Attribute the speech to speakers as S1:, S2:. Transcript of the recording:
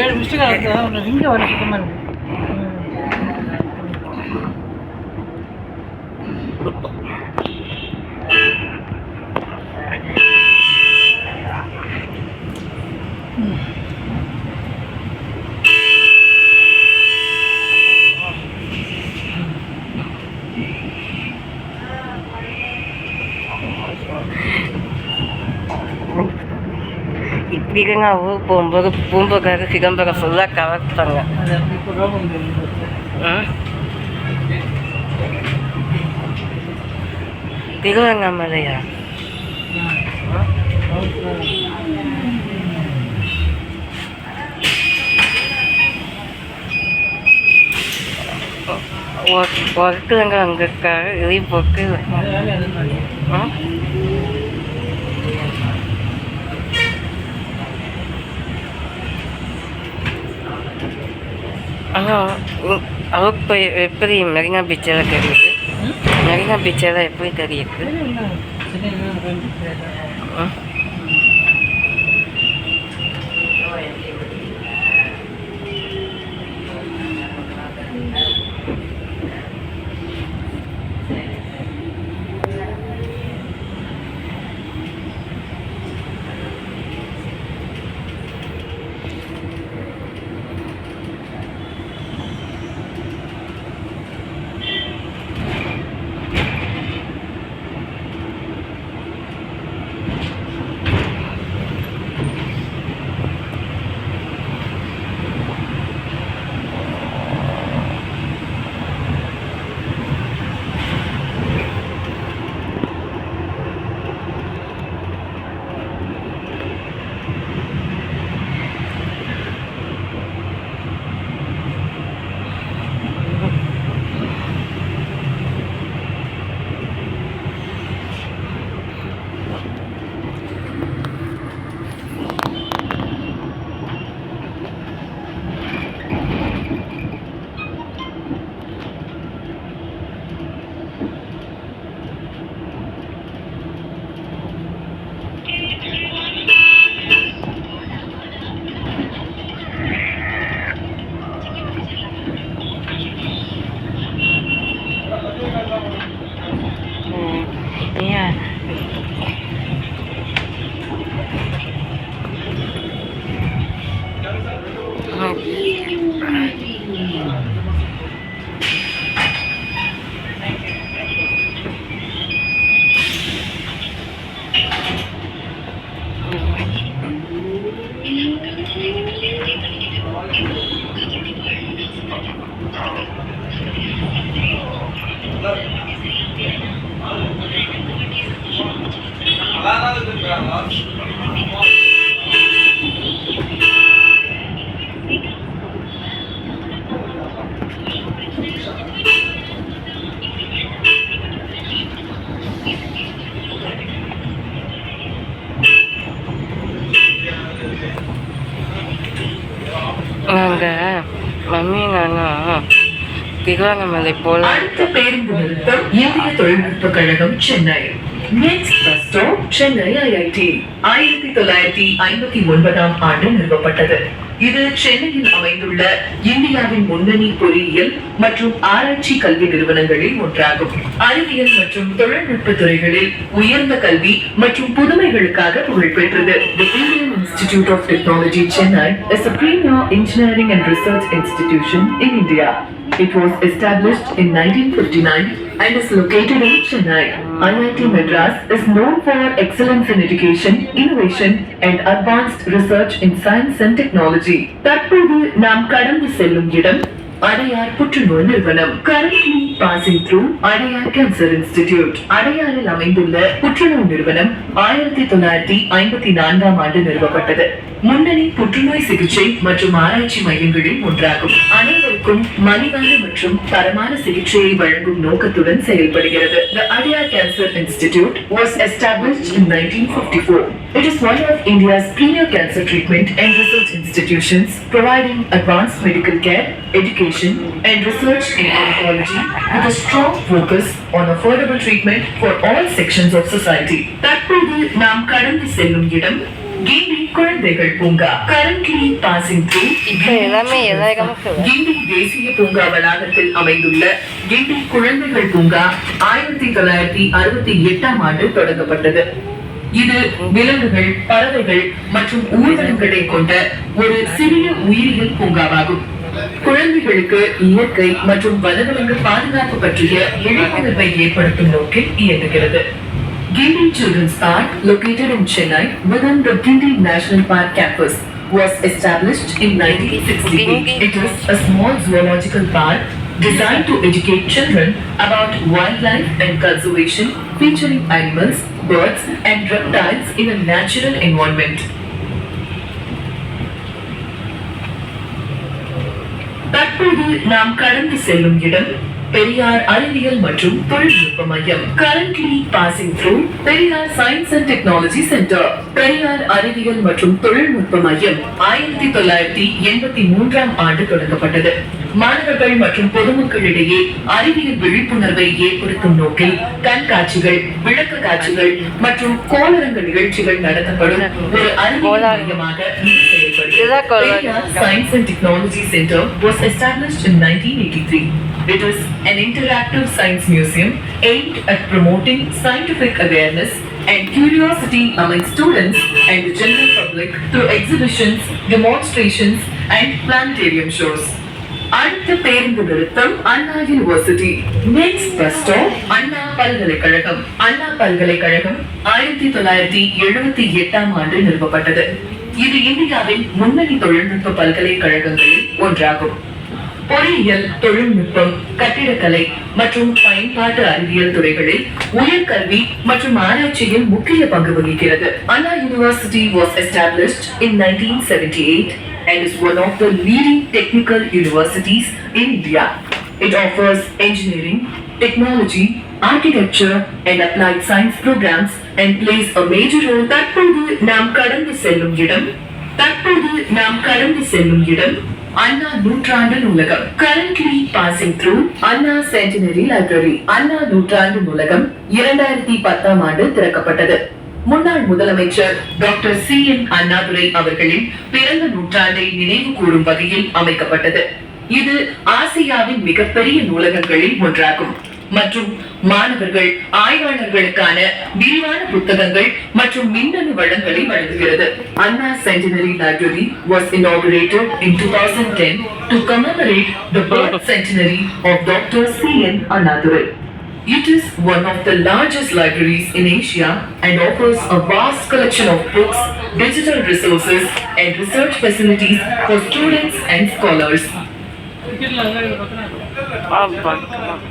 S1: ஏழு மிஸ்டேக் இங்கே வர சுத்தமாக இருக்கு.
S2: இப்படிங்க ஊருக்கு போகும்போது பூம்புகார் சிதம்பரம் ஃபுல்லாக கவர்த்தாங்க. திருவண்ணாமலையா? ஒருத்தவங்க அங்கே இருக்காரு இதை போட்டு அவருக்கு எப்படி மெரினா பீச்செல்லாம் தெரியுது? மெரினா பீச்செல்லாம் எப்படி தெரியுது? நாங்கள் மம்மி நானும் திருவண்ணாமலை போல.
S3: அடுத்த பேருந்து நிறுத்தம் இந்திய தொழில்நுட்ப கழகம் Chennai. Next bus stop Chennai IIT. 1959ஆம் ஆண்டு நிறுவப்பட்டது. இது சென்னையில் அமைந்துள்ள இந்தியாவின் முன்னணி பொறியியல் மற்றும் ஆராய்ச்சி கல்வி நிறுவனங்களில் ஒன்றாகும். அறிவியல் மற்றும் தொழில்நுட்ப துறைகளில் உயர்ந்த கல்வி மற்றும் புதுமைகளுக்காக புகழ்பெற்றது. The Indian Institute of Technology Chennai is a premier engineering and research institution in India. It was established in 1959 and is located in Chennai. IIT Madras is known for excellence in education, innovation and advanced research in science and technology. தற்போது நாம் கடந்து செல்லும் இடம் அடையார் புற்றுநோய் நிறுவனம். Currently passing through Adyar cancer institute. அடையாரில் அமைந்துள்ள புற்றுநோய் நிறுவனம் 1954ஆம் ஆண்டு நிறுவப்பட்டது. முன்னணி புற்றுநோய் சிகிச்சை மற்றும் ஆராய்ச்சி மையங்களில் ஒன்றாகும். அனைவருக்கும் அனைவருக்கும் மலிவான மற்றும் தரமான சிகிச்சையை வழங்கும் நோக்கத்துடன் செயல்படுகிறது. The Adyar Cancer Institute was established in 1954. It is one of India's premier cancer treatment and research institutions, providing advanced medical care, education, and research in oncology with a strong focus on affordable treatment for all sections of society. தற்போது நாம் கடந்து செல்லும் இடம் கிண்டி குழந்தைகள் பூங்கா. Currently passing through
S2: இப்போ எல்லாமே எல்லா இடமும் சொல்லுவேன்.
S3: கிண்டி தேசிய பூங்கா வளாகத்தில் அமைந்துள்ள கிண்டி குழந்தைகள் பூங்கா 1968ஆம் ஆண்டு தொடங்கப்பட்டது. இது விலங்குகள், பறவைகள் மற்றும் ஊர்வனங்களை கொண்ட ஒரு சிறிய உயிரியல் பூங்காவாகும். குழந்தைகளுக்கு இயற்கை மற்றும் வனவிலங்கு பாதுகாப்பு பற்றிய விழிப்புணர்வை ஏற்படுத்தும் நோக்கில் இயங்குகிறது. Gindi Children's Park, located in Chennai within the Gindi National Park campus, was established in 1968. It is a small zoological park designed to educate children about wildlife and conservation, featuring animals, birds, and reptiles in a natural environment. தற்போது நாம் கடந்து செல்லும் இடம் பெரியார் அறிவியல் மற்றும் தொழில்நுட்ப மையம். Currently passing through Periyar science and technology centre. Periyar அறிவியல் மற்றும் தொழில்நுட்ப மையம் 1983ஆம் ஆண்டு தொடங்கப்பட்டது. மாணவர்கள் மற்றும் பொதுமக்களிடையே அறிவியல் விழிப்புணர்வை ஏற்படுத்தும் நோக்கில் கண்காட்சிகள், விளக்க காட்சிகள் மற்றும் கோளரங்க நிகழ்ச்சிகள் நடத்தப்படும் ஒரு அறிவியல் மையமாக இது செயல்படுகிறது. Periyar science and technology centre was established in 1983. It is an interactive science museum aimed at promoting scientific awareness and curiosity among students and the general public through exhibitions, demonstrations, and planetarium shows. அடுத்த பேருந்து நிறுத்தம் அண்ணா university. Next bus stop அண்ணா பல்கலைக்கழகம். அண்ணா பல்கலைக்கழகம் 1978ஆம் ஆண்டு நிறுவப்பட்டது. இது இந்தியாவின் முன்னணி தொழில்நுட்ப பல்கலைக்கழகங்களில் ஒன்றாகும். பொறியியல், தொழில்நுட்பம், கட்டிடக்கலை மற்றும் பயன்பாட்டு அறிவியல் துறைகளில் உயர்கல்வி மற்றும் ஆராய்ச்சியில் முக்கிய பங்கு வகிக்கிறது. அண்ணா university was established in 1978 and is one of the leading technical universities in India. It offers engineering, technology, architecture and applied science programs and plays a major role. தற்போது நாம் கடந்து செல்லும் இடம் அண்ணா நூற்றாண்டு நூலகம். Currently passing through அண்ணா centenary library. அண்ணா நூற்றாண்டு நூலகம் 2010ஆம் ஆண்டு திறக்கப்பட்டது. முன்னாள் முதலமைச்சர் டாக்டர் C.N. அண்ணாதுரை அவர்களின் பிறந்த நூற்றாண்டை நினைவு கூறும் வகையில் அமைக்கப்பட்டது. இது ஆசியாவின் மிகப்பெரிய நூலகங்களில் ஒன்றாகும் மற்றும் மாணவர்கள், ஆய்வாளர்களுக்கான விரிவான புத்தகங்கள் மற்றும் மின்னணு வளங்களை வழங்குகிறது. Anna centenary library was inaugurated in 2010 to commemorate the birth centenary of Dr. C.N. Annadurai. It is one of the largest libraries in Asia and offers a vast collection of books, digital resources, and research facilities for students and scholars.
S2: ஆ, பார்க்கலாம்.